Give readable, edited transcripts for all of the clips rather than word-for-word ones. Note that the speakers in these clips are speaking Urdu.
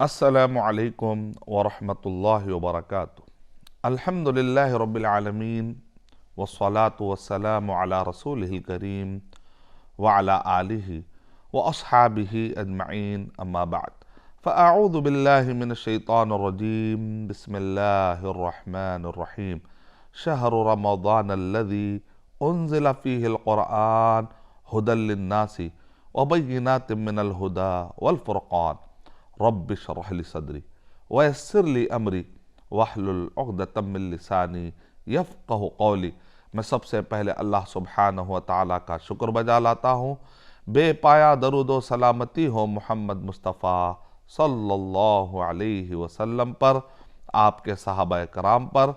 السلام علیکم ورحمۃ اللہ وبرکاتہ۔ الحمدللہ رب العالمین والصلاة والسلام علی رسولہ الکریم وعلی آلہ واصحابہ اجمعین، اما بعد فاعوذ باللہ من الشیطان الرجیم، بسم اللہ الرحمن الرحیم۔ شہر رمضان الذی انزل فیہ القرآن ھدی للناس وبینات من الھدی والفرقان، رب اشرح لی صدری ویسر لی امری واحلل عقدۃ من لسانی یفقہ قولی۔ میں سب سے پہلے اللہ سبحانہ و تعالیٰ کا شکر بجا لاتا ہوں، بے پایا درود و سلامتی ہو محمد مصطفیٰ صلی اللہ علیہ وسلم پر، آپ کے صحابہ کرام پر،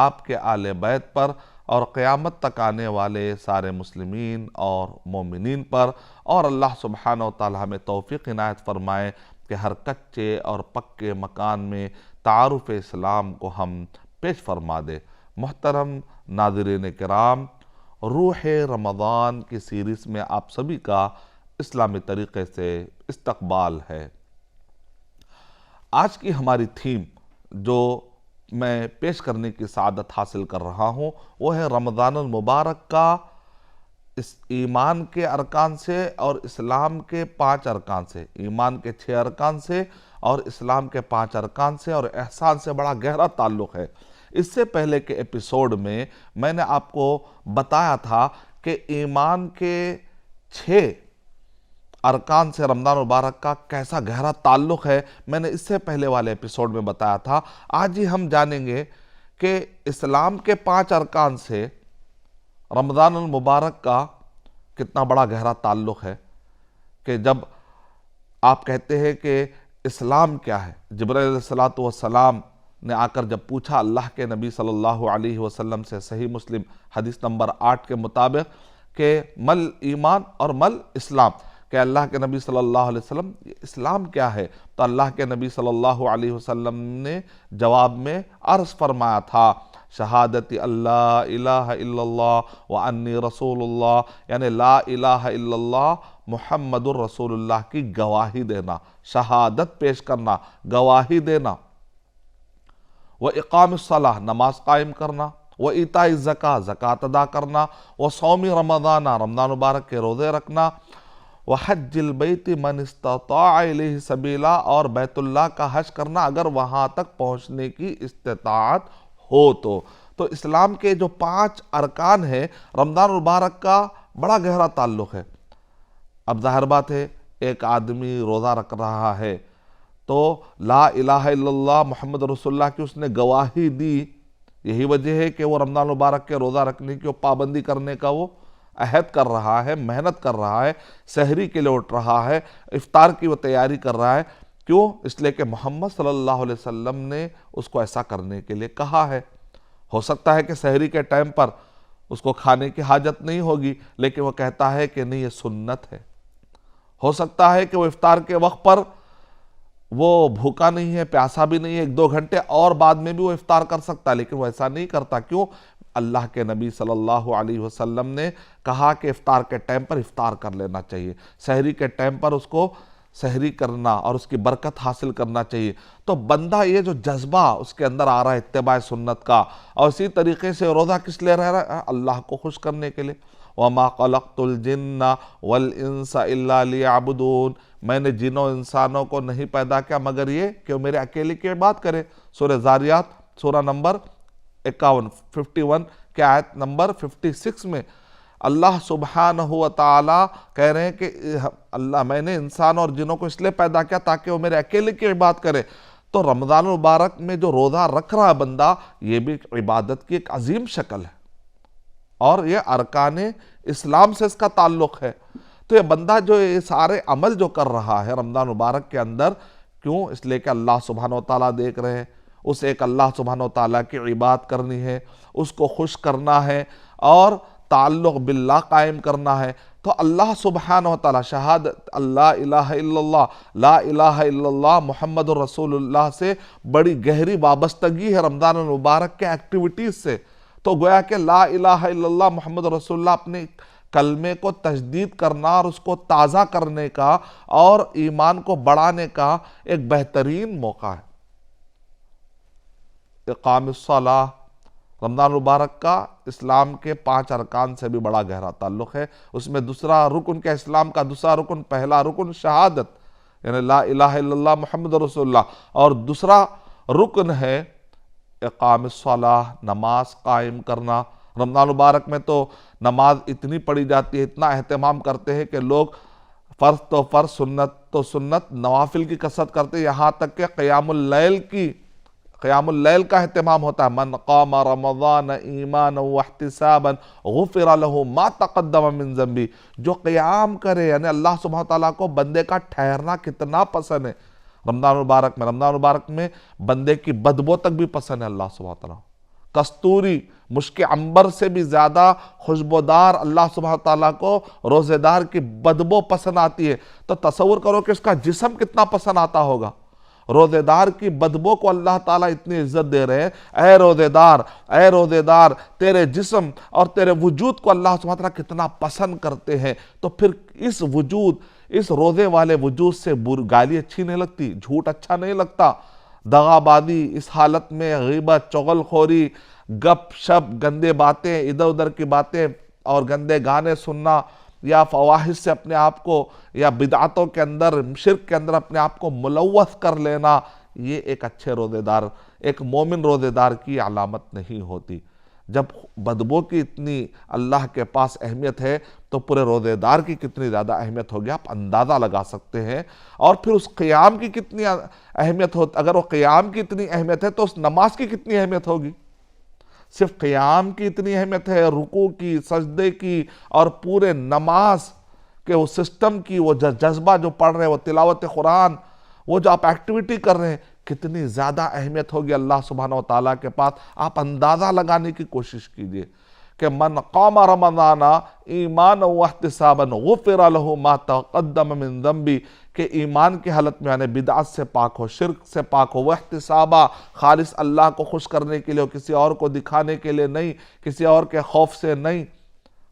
آپ کے آل بیت پر، اور قیامت تک آنے والے سارے مسلمین اور مومنین پر، اور اللہ سبحانہ و تعالیٰ ہمیں توفیق عنایت فرمائے کہ ہر کچے اور پکے مکان میں تعارف اسلام کو ہم پیش فرما دے۔ محترم ناظرین کرام، روح رمضان کی سیریز میں آپ سبھی کا اسلامی طریقے سے استقبال ہے۔ آج کی ہماری تھیم جو میں پیش کرنے کی سعادت حاصل کر رہا ہوں وہ ہے رمضان المبارک کا اس ایمان کے ارکان سے اور اسلام کے 5 ارکان سے، ایمان کے 6 ارکان سے اور اسلام کے 5 ارکان سے اور احسان سے بڑا گہرا تعلق ہے۔ اس سے پہلے کے ایپیسوڈ میں نے آپ کو بتایا تھا کہ ایمان کے 6 ارکان سے رمضان مبارک کا کیسا گہرا تعلق ہے، میں نے اس سے پہلے والے ایپیسوڈ میں بتایا تھا۔ آج ہی ہم جانیں گے کہ اسلام کے 5 ارکان سے رمضان المبارک کا کتنا بڑا گہرا تعلق ہے، کہ جب آپ کہتے ہیں کہ اسلام کیا ہے، جبرائیل علیہ السلام نے آ کر جب پوچھا اللہ کے نبی صلی اللہ علیہ وسلم سے، صحیح مسلم حدیث نمبر 8 کے مطابق، کہ مل ایمان اور مل اسلام، کہ اللہ کے نبی صلی اللہ علیہ وسلم اسلام کیا ہے، تو اللہ کے نبی صلی اللہ علیہ وسلم نے جواب میں عرض فرمایا تھا، شہادت اللہ الہ الا اللہ وانی رسول اللہ، یعنی لا الہ الا اللہ محمد الرسول اللہ کی گواہی دینا، شہادت پیش کرنا، گواہی دینا، وَإِقَامِ الصَّلَاةِ نماز قائم کرنا، وَإِيتَاءِ الزَّكَاةِ زکوٰۃ ادا کرنا، وَصَوْمِ رمضان رمضان مبارک کے روزے رکھنا، وحج البیت من استطاع الیہ سبیلا، اور بیت اللہ کا حج کرنا اگر وہاں تک پہنچنے کی استطاعت ہو تو اسلام کے جو 5 ارکان ہیں، رمضان مبارک کا بڑا گہرا تعلق ہے۔ اب ظاہر بات ہے، ایک آدمی روزہ رکھ رہا ہے تو لا الہ الا اللہ محمد رسول اللہ کی اس نے گواہی دی، یہی وجہ ہے کہ وہ رمضان مبارک کے روزہ رکھنے کی پابندی کرنے کا وہ عہد کر رہا ہے، محنت کر رہا ہے، سحری کے لیے اٹھ رہا ہے، افطار کی وہ تیاری کر رہا ہے۔ کیوں؟ اس لیے کہ محمد صلی اللہ علیہ وسلم نے اس کو ایسا کرنے کے لیے کہا ہے۔ ہو سکتا ہے کہ سحری کے ٹائم پر اس کو کھانے کی حاجت نہیں ہوگی، لیکن وہ کہتا ہے کہ نہیں، یہ سنت ہے۔ ہو سکتا ہے کہ وہ افطار کے وقت پر وہ بھوکا نہیں ہے، پیاسا بھی نہیں ہے، 1-2 گھنٹے اور بعد میں بھی وہ افطار کر سکتا ہے، لیکن وہ ایسا نہیں کرتا۔ کیوں؟ اللہ کے نبی صلی اللہ علیہ وسلم نے کہا کہ افطار کے ٹائم پر افطار کر لینا چاہیے، سحری کے ٹائم پر اس کو سحری کرنا اور اس کی برکت حاصل کرنا چاہیے۔ تو بندہ یہ جو جذبہ اس کے اندر آ رہا ہے اتباع سنت کا، اور اسی طریقے سے روزہ کس لیے رہ رہا ہے؟ اللہ کو خوش کرنے کے لیے۔ وَمَا خَلَقْتُ الْجِنَّ وَالْإِنسَ إِلَّا لِيَعْبُدُونَ، میں نے جنوں انسانوں کو نہیں پیدا کیا مگر یہ کہ وہ میرے اکیلے کی عبادت کرے۔ سورہ زاریات سورہ نمبر 51 کے آیت نمبر 56 میں اللہ سبحانہ و تعالیٰ کہہ رہے ہیں کہ اللہ، میں نے انسانوں اور جنوں کو اس لیے پیدا کیا تاکہ وہ میرے اکیلے کی عبادت کرے۔ تو رمضان المبارک میں جو روزہ رکھ رہا بندہ، یہ بھی عبادت کی ایک عظیم شکل ہے، اور یہ ارکان اسلام سے اس کا تعلق ہے۔ تو یہ بندہ جو یہ سارے عمل جو کر رہا ہے رمضان مبارک کے اندر، کیوں؟ اس لیے کہ اللہ سبحانہ و تعالیٰ دیکھ رہے ہیں، اس ایک اللہ سبحانہ و تعالیٰ کی عبادت کرنی ہے، اس کو خوش کرنا ہے اور تعلق باللہ قائم کرنا ہے۔ تو اللہ سبحانہ و تعالیٰ شہادت اللہ الہ الا اللہ، لا الہ الا اللہ محمد الرسول اللہ سے بڑی گہری وابستگی ہے رمضان المبارک کے ایکٹیویٹیز سے۔ تو گویا کہ لا الہ الا اللہ محمد رسول اللہ اپنے کلمے کو تجدید کرنا اور اس کو تازہ کرنے کا اور ایمان کو بڑھانے کا ایک بہترین موقع ہے۔ اقام الصلاۃ، رمضان مبارک کا اسلام کے 5 ارکان سے بھی بڑا گہرا تعلق ہے۔ اس میں دوسرا رکن کا اسلام کا دوسرا رکن، پہلا رکن شہادت یعنی لا الہ الا اللہ محمد رسول اللہ، اور دوسرا رکن ہے اقام الصلاۃ، نماز قائم کرنا۔ رمضان مبارک میں تو نماز اتنی پڑھی جاتی ہے، اتنا اہتمام کرتے ہیں کہ لوگ فرض تو فرض، سنت تو سنت، نوافل کی کثرت کرتے ہیں، یہاں تک کہ قیام اللیل کا اہتمام ہوتا ہے۔ من قام رمضان ایمانا واحتسابا غفر له ما تقدم من ذنبی، جو قیام کرے، یعنی اللہ سبحانہ تعالیٰ کو بندے کا ٹھہرنا کتنا پسند ہے رمضان مبارک میں بندے کی بدبو تک بھی پسند ہے اللہ سبحانہ تعالیٰ۔ کستوری، مشک عنبر سے بھی زیادہ خوشبودار اللہ سبحانہ تعالیٰ کو روزے دار کی بدبو پسند آتی ہے، تو تصور کرو کہ اس کا جسم کتنا پسند آتا ہوگا۔ روزے دار کی بدبو کو اللہ تعالیٰ اتنی عزت دے رہے ہیں، اے روزے دار تیرے جسم اور تیرے وجود کو اللہ سبحانہ تعالیٰ کتنا پسند کرتے ہیں، تو پھر اس روزے والے وجود سے گالی اچھی نہیں لگتی، جھوٹ اچھا نہیں لگتا، دغا بازی اس حالت میں، غیبت، چغل خوری، گپ شپ، گندے باتیں، ادھر ادھر کی باتیں اور گندے گانے سننا، یا فواحش سے اپنے آپ کو، یا بدعتوں کے اندر، شرک کے اندر اپنے آپ کو ملوث کر لینا، یہ ایک اچھے روزے دار، ایک مومن روزے دار کی علامت نہیں ہوتی۔ جب بدبو کی اتنی اللہ کے پاس اہمیت ہے تو پورے روزے دار کی کتنی زیادہ اہمیت ہوگی آپ اندازہ لگا سکتے ہیں۔ اور پھر اس قیام کی کتنی اہمیت ہوتی، اگر وہ قیام کی اتنی اہمیت ہے تو اس نماز کی کتنی اہمیت ہوگی۔ صرف قیام کی اتنی اہمیت ہے، رکوع کی، سجدے کی، اور پورے نماز کے وہ سسٹم کی، وہ جذبہ جو پڑھ رہے ہیں، وہ تلاوت قرآن، وہ جو آپ ایکٹیویٹی کر رہے ہیں، کتنی زیادہ اہمیت ہوگی اللہ سبحانہ و تعالیٰ کے پاس۔ آپ اندازہ لگانے کی کوشش کیجئے کہ من قام رمضان ایمانا واحتسابا غفر له ما تقدم من ذنبی، کہ ایمان کی حالت میں، یعنی بدعت سے پاک ہو، شرک سے پاک ہو، واحتسابا، خالص اللہ کو خوش کرنے کے لیے، کسی اور کو دکھانے کے لیے نہیں، کسی اور کے خوف سے نہیں،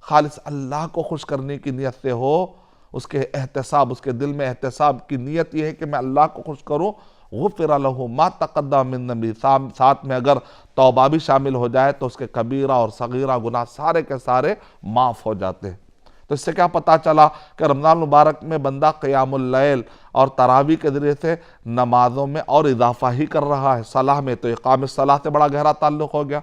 خالص اللہ کو خوش کرنے کی نیت سے ہو، اس کے احتساب، اس کے دل میں احتساب کی نیت یہ ہے کہ میں اللہ کو خوش کروں، غفر له ما تقدم من ذنبی، ساتھ میں اگر توبہ بھی شامل ہو جائے تو اس کے کبیرہ اور صغیرہ گناہ سارے کے سارے معاف ہو جاتے ہیں۔ تو اس سے کیا پتہ چلا کہ رمضان مبارک میں بندہ قیام اللیل اور تراویح کے ذریعے سے نمازوں میں اور اضافہ ہی کر رہا ہے۔ صلاح میں تو اقام الصلاۃ سے بڑا گہرا تعلق ہو گیا،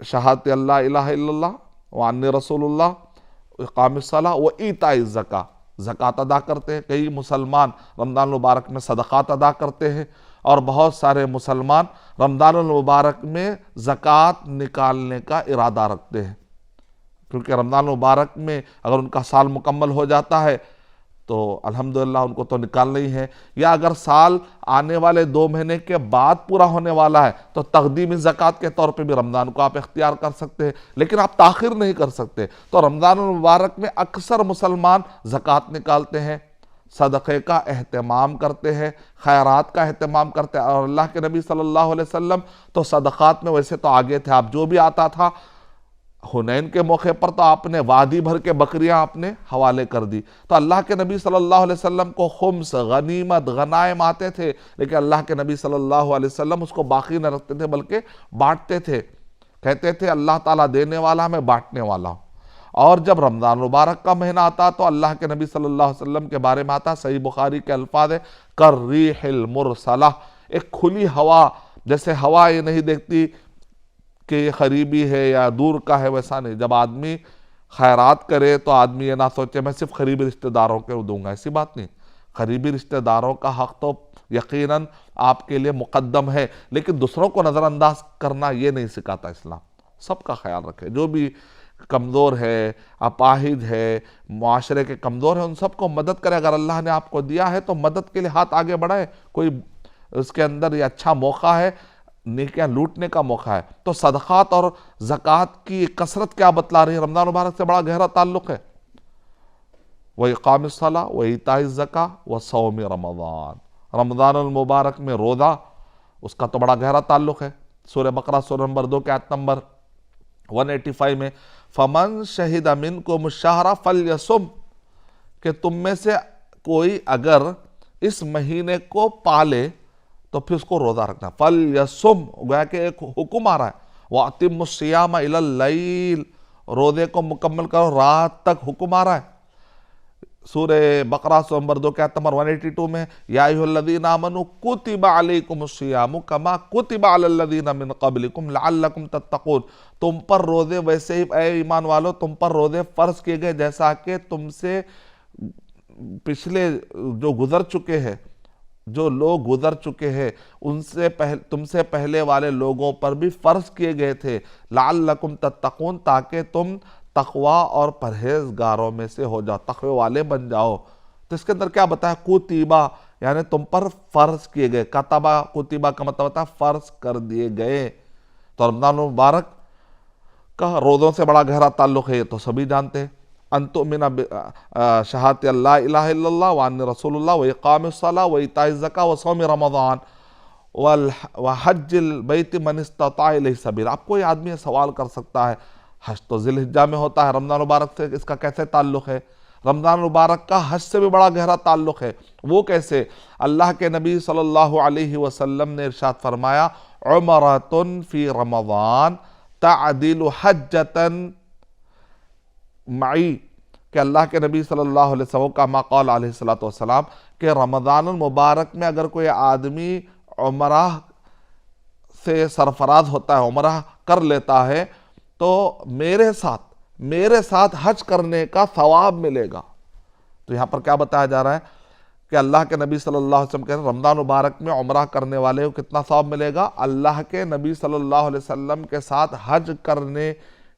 شہادت اللہ الہ الا اللہ وانی رسول اللہ، اقام الصلاۃ و ایتاء الزکاۃ، زکوٰۃ ادا کرتے ہیں۔ کئی مسلمان رمضان المبارک میں صدقات ادا کرتے ہیں، اور بہت سارے مسلمان رمضان المبارک میں زکوٰۃ نکالنے کا ارادہ رکھتے ہیں، کیونکہ رمضان المبارک میں اگر ان کا سال مکمل ہو جاتا ہے تو الحمدللہ ان کو تو نکالنا ہی ہے، یا اگر سال آنے والے 2 مہینے کے بعد پورا ہونے والا ہے تو تقدیمی زکوٰۃ کے طور پہ بھی رمضان کو آپ اختیار کر سکتے ہیں، لیکن آپ تاخیر نہیں کر سکتے۔ تو رمضان المبارک میں اکثر مسلمان زکوٰۃ نکالتے ہیں، صدقے کا اہتمام کرتے ہیں، خیرات کا اہتمام کرتے ہیں، اور اللہ کے نبی صلی اللہ علیہ وسلم تو صدقات میں ویسے تو آگے تھے، آپ جو بھی آتا تھا، حنین کے موقع پر تو آپ نے وادی بھر کے بکریاں آپ نے حوالے کر دی۔ تو اللہ کے نبی صلی اللہ علیہ وسلم کو خمس، غنیمت، غنائم آتے تھے، لیکن اللہ کے نبی صلی اللہ علیہ وسلم اس کو باقی نہ رکھتے تھے بلکہ بانٹتے تھے، کہتے تھے اللہ تعالیٰ دینے والا، میں بانٹنے والا ہوں۔ اور جب رمضان مبارک کا مہینہ آتا تو اللہ کے نبی صلی اللہ علیہ وسلم کے بارے میں آتا، صحیح بخاری کے الفاظ ہے، کالریح المرسلہ، ایک کھلی ہوا، جیسے ہوا یہ نہیں دیکھتی کہ یہ قریبی ہے یا دور کا ہے، ویسا نہیں۔ جب آدمی خیرات کرے تو آدمی یہ نہ سوچے میں صرف قریبی رشتہ داروں کو دوں گا، ایسی بات نہیں۔ قریبی رشتہ داروں کا حق تو یقیناً آپ کے لیے مقدم ہے، لیکن دوسروں کو نظر انداز کرنا یہ نہیں سکھاتا اسلام۔ سب کا خیال رکھے، جو بھی کمزور ہے، اپاہج ہے، معاشرے کے کمزور ہیں، ان سب کو مدد کرے۔ اگر اللہ نے آپ کو دیا ہے تو مدد کے لیے ہاتھ آگے بڑھائے، کوئی اس کے اندر یہ اچھا موقع ہے، نیکیاں لوٹنے کا موقع ہے۔ تو صدقات اور زکوٰۃ کی کثرت کیا بتلا رہی ہے؟ رمضان مبارک سے بڑا گہرا تعلق ہے۔ وَإِقَامِ الصَّلَاةِ وَإِيتَاءِ الزَّكَاةِ وَصَوْمِ رمضان، رمضان المبارک میں روزہ، اس کا تو بڑا گہرا تعلق ہے۔ سورہ بقرہ سورہ نمبر 2 کے آیت نمبر 185 میں فمن شہد منکم الشہر فلیصم، کہ تم میں سے کوئی اگر اس مہینے کو پالے تو پھر اس کو روزہ رکھنا. فلیصم گویا کہ ایک حکم آ رہا ہے. وَأَتِمُّ الصِّيَامَ إِلَى اللَّيْلِ، روزے کو مکمل کرو رات تک حکم آ رہا ہے. سورہ بقرہ سورہ نمبر 2 کے آیت نمبر 182 میں یا ایھا الذین آمنوا کتب علیکم الصیام کما کتب علی الذین من قبلکم لعلکم تتقون، تم پر روزے ویسے ہی اے ایمان والو تم پر روزے فرض کیے گئے جیسا کہ تم سے پچھلے جو گزر چکے ہیں، جو لوگ گزر چکے ہیں ان سے تم سے پہلے والے لوگوں پر بھی فرض کیے گئے تھے. لعلکم تتقون، تاکہ تم تقوی اور پرہیزگاروں میں سے ہو جاؤ، تقوی والے بن جاؤ. تو اس کے اندر کیا بتایا؟ کتبہ یعنی تم پر فرض کیے گئے. کتبہ کتبہ کا مطلب ہوتا ہے فرض کر دیے گئے. تو رمضان المبارک کا روزوں سے بڑا گہرا تعلق ہے، یہ تو سبھی جانتے ہیں. ان تؤمن شہادت اللہ الہ الا اللہ وان رسول اللہ واقام الصلاۃ وایتاء الزکاۃ وصوم رمضان وحج البیت من استطاع الیہ سبیلا. اب کوئی آدمی سوال کر سکتا ہے حج تو ذی الحجہ میں ہوتا ہے، رمضان مبارک سے اس کا کیسے تعلق ہے؟ رمضان مبارک کا حج سے بھی بڑا گہرا تعلق ہے. وہ کیسے؟ اللہ کے نبی صلی اللہ علیہ وسلم نے ارشاد فرمایا عمرۃ فی رمضان تعدل حجۃ معی، کہ اللہ کے نبی صلی اللہ علیہ وسلم کا ما قال علیہ السلام کہ رمضان المبارک میں اگر کوئی آدمی عمرہ سے سرفراز ہوتا ہے، عمرہ کر لیتا ہے تو میرے ساتھ حج کرنے کا ثواب ملے گا. تو یہاں پر کیا بتایا جا رہا ہے کہ اللہ کے نبی صلی اللہ علیہ وسلم کہتے ہیں رمضان مبارک میں عمرہ کرنے والے کو کتنا ثواب ملے گا؟ اللہ کے نبی صلی اللہ علیہ وسلم کے ساتھ حج کرنے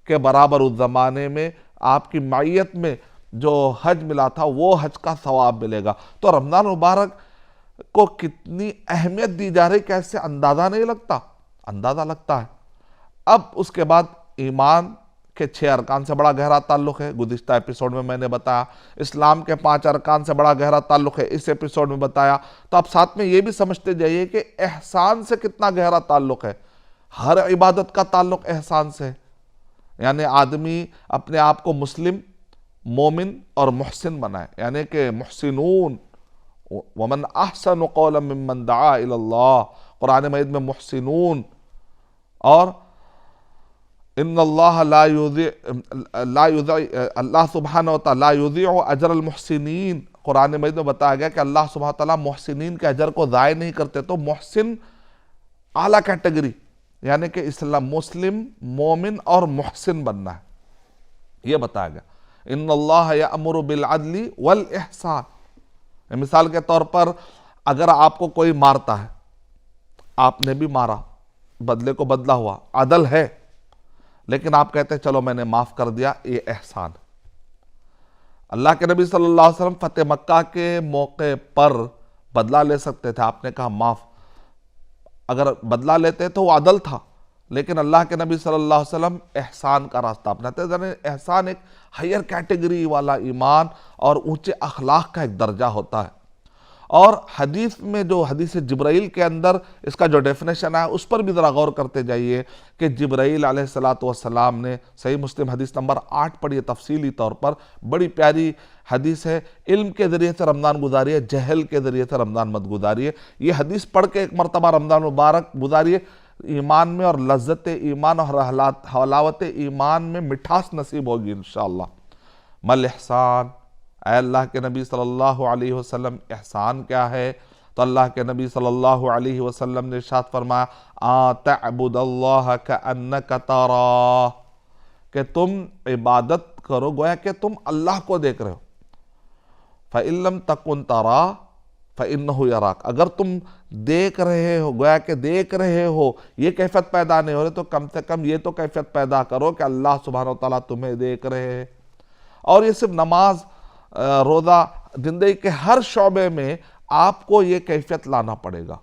کے برابر اس زمانے میں آپ کی معیت میں جو حج ملا تھا وہ حج کا ثواب ملے گا. تو رمضان مبارک کو کتنی اہمیت دی جا رہی کیسے اندازہ نہیں لگتا؟ اندازہ لگتا ہے. اب اس کے بعد ایمان کے 6 ارکان سے بڑا گہرا تعلق ہے، گزشتہ ایپیسوڈ میں میں نے بتایا. اسلام کے 5 ارکان سے بڑا گہرا تعلق ہے، اس ایپیسوڈ میں بتایا. تو آپ ساتھ میں یہ بھی سمجھتے جائیے کہ احسان سے کتنا گہرا تعلق ہے. ہر عبادت کا تعلق احسان سے ہے. یعنی آدمی اپنے آپ کو مسلم، مومن اور محسن بنائے، یعنی کہ محسنون ومن احسن قولا ممن دعا الی اللہ، قرآن مجید میں محسنون. اور ان اللہ اللہ سبحانہ وتعالی لا یضیع اجر المحسنین، قرآن مجید میں بتایا گیا کہ اللہ سبحانہ وتعالی محسنین کے اجر کو ضائع نہیں کرتے. تو محسن اعلیٰ کیٹیگری، یعنی کہ اسلام مسلم، مومن اور محسن بننا ہے، یہ بتایا گیا. ان اللہ یأمر بالعدل والاحسان. مثال کے طور پر اگر آپ کو کوئی مارتا ہے، آپ نے بھی مارا، بدلے کو بدلہ ہوا، عدل ہے، لیکن آپ کہتے ہیں چلو میں نے معاف کر دیا، یہ احسان. اللہ کے نبی صلی اللہ علیہ وسلم فتح مکہ کے موقع پر بدلہ لے سکتے تھے، آپ نے کہا معاف. اگر بدلہ لیتے تو وہ عدل تھا، لیکن اللہ کے نبی صلی اللہ علیہ وسلم احسان کا راستہ اپناتے ہیں. احسان ایک ہائر کیٹیگری والا ایمان اور اونچے اخلاق کا ایک درجہ ہوتا ہے. اور حدیث میں جو حدیث جبرائیل کے اندر اس کا جو ڈیفینیشن ہے اس پر بھی ذرا غور کرتے جائیے کہ جبرائیل علیہ السلام نے صحیح مسلم حدیث نمبر 8 پڑھی ہے تفصیلی طور پر، بڑی پیاری حدیث ہے. علم کے ذریعے سے رمضان گزاریے، جہل کے ذریعے سے رمضان مت گزاریے. یہ حدیث پڑھ کے ایک مرتبہ رمضان مبارک گزاریے، ایمان میں اور لذت ایمان اور حلاوت ایمان میں مٹھاس نصیب ہوگی انشاءاللہ. مل احسان، اے اللہ کے نبی صلی اللہ علیہ وسلم احسان کیا ہے؟ تو اللہ کے نبی صلی اللہ علیہ وسلم نے ارشاد فرمایا تعبد اللہ کأنک تراہ، کہ تم عبادت کرو گویا کہ تم اللہ کو دیکھ رہے ہو. فإن لم تکن تراہ فإنہ یراک، اگر تم دیکھ رہے ہو، گویا کہ دیکھ رہے ہو، یہ کیفیت پیدا نہیں ہو رہی تو کم سے کم یہ تو کیفیت پیدا کرو کہ اللہ سبحانہ وتعالیٰ تمہیں دیکھ رہے ہیں. اور یہ صرف نماز، روزہ، زندگی کے ہر شعبے میں آپ کو یہ کیفیت لانا پڑے گا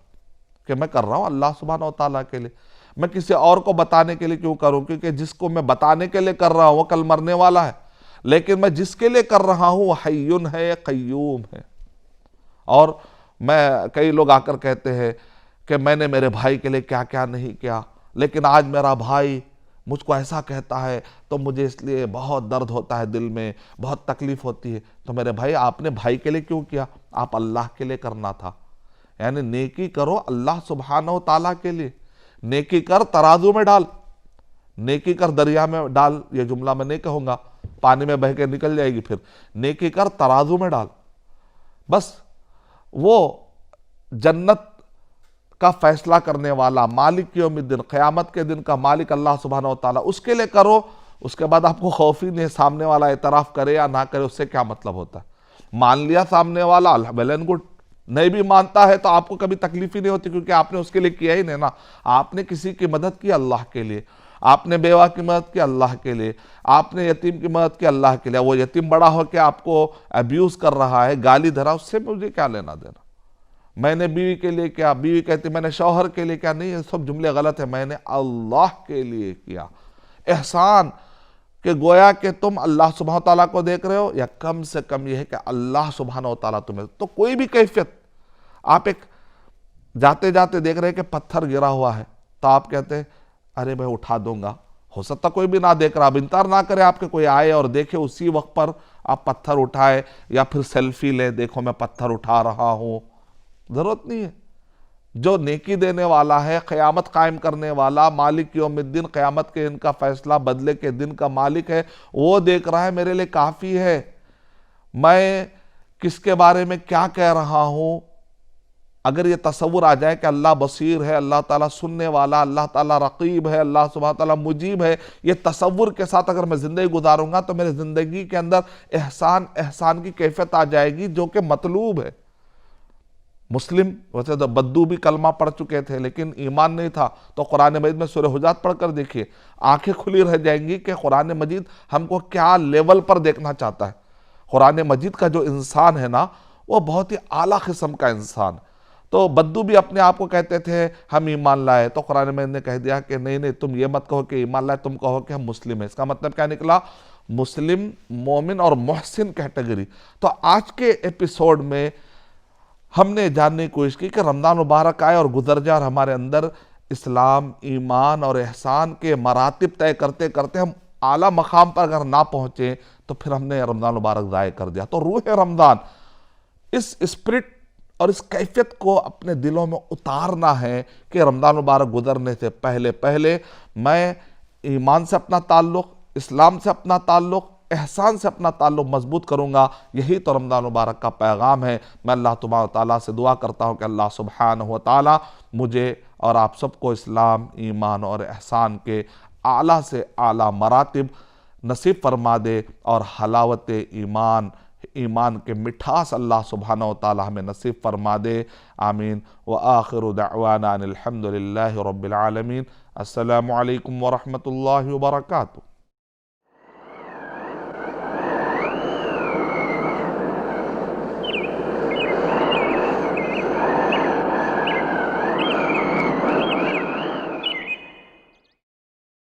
کہ میں کر رہا ہوں اللہ سبحانہ وتعالیٰ کے لیے. میں کسی اور کو بتانے کے لیے کیوں کروں؟ کیونکہ جس کو میں بتانے کے لیے کر رہا ہوں وہ کل مرنے والا ہے، لیکن میں جس کے لیے کر رہا ہوں وہ حیٌ ہے، قیوم ہے. اور کئی لوگ آ کر کہتے ہیں کہ میں نے میرے بھائی کے لیے کیا کیا نہیں کیا، لیکن آج میرا بھائی مجھ کو ایسا کہتا ہے تو مجھے اس لیے بہت درد ہوتا ہے، دل میں بہت تکلیف ہوتی ہے۔ تو میرے بھائی، آپ نے بھائی کے لیے کیوں کیا؟ آپ اللہ کے لیے کرنا تھا۔ یعنی نیکی کرو اللہ سبحانہ و تعالیٰ کے لیے، نیکی کر ترازو میں ڈال، نیکی کر دریا میں ڈال، یہ جملہ میں نہیں کہوں گا، پانی میں بہہ کے نکل جائے گی پھر۔ نیکی کر ترازو میں ڈال، بس وہ جنت کا فیصلہ کرنے والا مالک یوم الدین، قیامت کے دن کا مالک اللہ سبحانہ و تعالیٰ، اس کے لیے کرو۔ اس کے بعد آپ کو خوف ہی نہیں، سامنے والا اعتراف کرے یا نہ کرے، اس سے کیا مطلب ہوتا ہے؟ مان لیا سامنے والا، ویل اینڈ گڈ، نہیں بھی مانتا ہے تو آپ کو کبھی تکلیف ہی نہیں ہوتی، کیونکہ آپ نے اس کے لیے کیا ہی نہیں نا۔ آپ نے کسی کی مدد کی اللہ کے لیے، آپ نے بیوہ کی مدد کی اللہ کے لیے، آپ نے یتیم کی مدد کی اللہ کے لیے۔ وہ یتیم بڑا ہو کے آپ کو ابیوز کر رہا ہے، گالی دے رہا، اس سے مجھے کیا لینا دینا؟ میں نے بیوی کے لیے کیا، بیوی کہتی میں نے شوہر کے لیے کیا، نہیں، یہ سب جملے غلط ہیں۔ میں نے اللہ کے لیے کیا احسان، کہ گویا کہ تم اللہ سبحانہ وتعالیٰ کو دیکھ رہے ہو، یا کم سے کم یہ ہے کہ اللہ سبحانہ وتعالیٰ تمہیں، تو کوئی بھی کیفیت، آپ ایک جاتے جاتے دیکھ رہے کہ پتھر گرا ہوا ہے، تو آپ کہتے ہیں ارے میں اٹھا دوں گا، ہو سکتا کوئی بھی نہ دیکھ رہا، اب انتظار نہ کرے آپ کے کوئی آئے اور دیکھے، اسی وقت پر آپ پتھر اٹھائے، یا پھر سیلفی لے، دیکھو میں پتھر اٹھا رہا ہوں، ضرورت نہیں ہے۔ جو نیکی دینے والا ہے، قیامت قائم کرنے والا، مالک یوم الدین، قیامت کے دن کا فیصلہ، بدلے کے دن کا مالک ہے، وہ دیکھ رہا ہے، میرے لیے کافی ہے۔ میں کس کے بارے میں کیا کہہ رہا ہوں، اگر یہ تصور آ جائے کہ اللہ بصیر ہے، اللہ تعالیٰ سننے والا، اللہ تعالیٰ رقیب ہے، اللہ سبحانہ تعالیٰ مجیب ہے، یہ تصور کے ساتھ اگر میں زندگی گزاروں گا تو میرے زندگی کے اندر احسان کی کیفیت آ جائے گی، جو کہ مطلوب ہے۔ مسلم ویسے تو بدو بھی کلمہ پڑھ چکے تھے، لیکن ایمان نہیں تھا، تو قرآن مجید میں سورہ حجرات پڑھ کر دیکھیے، آنکھیں کھلی رہ جائیں گی کہ قرآن مجید ہم کو کیا لیول پر دیکھنا چاہتا ہے۔ قرآن مجید کا جو انسان ہے نا، وہ بہت ہی اعلیٰ قسم کا انسان۔ تو بدو بھی اپنے آپ کو کہتے تھے ہم ایمان لائے، تو قرآن مجید نے کہہ دیا کہ نہیں، تم یہ مت کہو کہ ایمان لائے، تم کہو کہ ہم مسلم ہیں۔ اس کا مطلب کیا نکلا؟ مسلم، مومن اور محسن کیٹیگری۔ تو آج کے ایپیسوڈ میں ہم نے جاننے کی کوشش کی کہ رمضان مبارک آئے اور گزر جائے، اور ہمارے اندر اسلام، ایمان اور احسان کے مراتب طے کرتے کرتے ہم اعلیٰ مقام پر اگر نہ پہنچے تو پھر ہم نے رمضان مبارک ضائع کر دیا۔ تو روح رمضان، اس اسپرٹ اور اس کیفیت کو اپنے دلوں میں اتارنا ہے کہ رمضان مبارک گزرنے سے پہلے میں ایمان سے اپنا تعلق، اسلام سے اپنا تعلق، احسان سے اپنا تعلق مضبوط کروں گا۔ یہی تو رمضان مبارک کا پیغام ہے۔ میں اللہ تبارک و تعالیٰ سے دعا کرتا ہوں کہ اللہ سبحانہ و تعالیٰ مجھے اور آپ سب کو اسلام، ایمان اور احسان کے اعلیٰ سے اعلیٰ مراتب نصیب فرما دے، اور حلاوت ایمان کے مٹھاس اللہ سبحانہ و تعالیٰ ہمیں نصیب فرما دے۔ آمین۔ وآخر دعوانا ان الحمد للہ رب العالمین۔ السلام علیکم ورحمۃ اللہ وبرکاتہ۔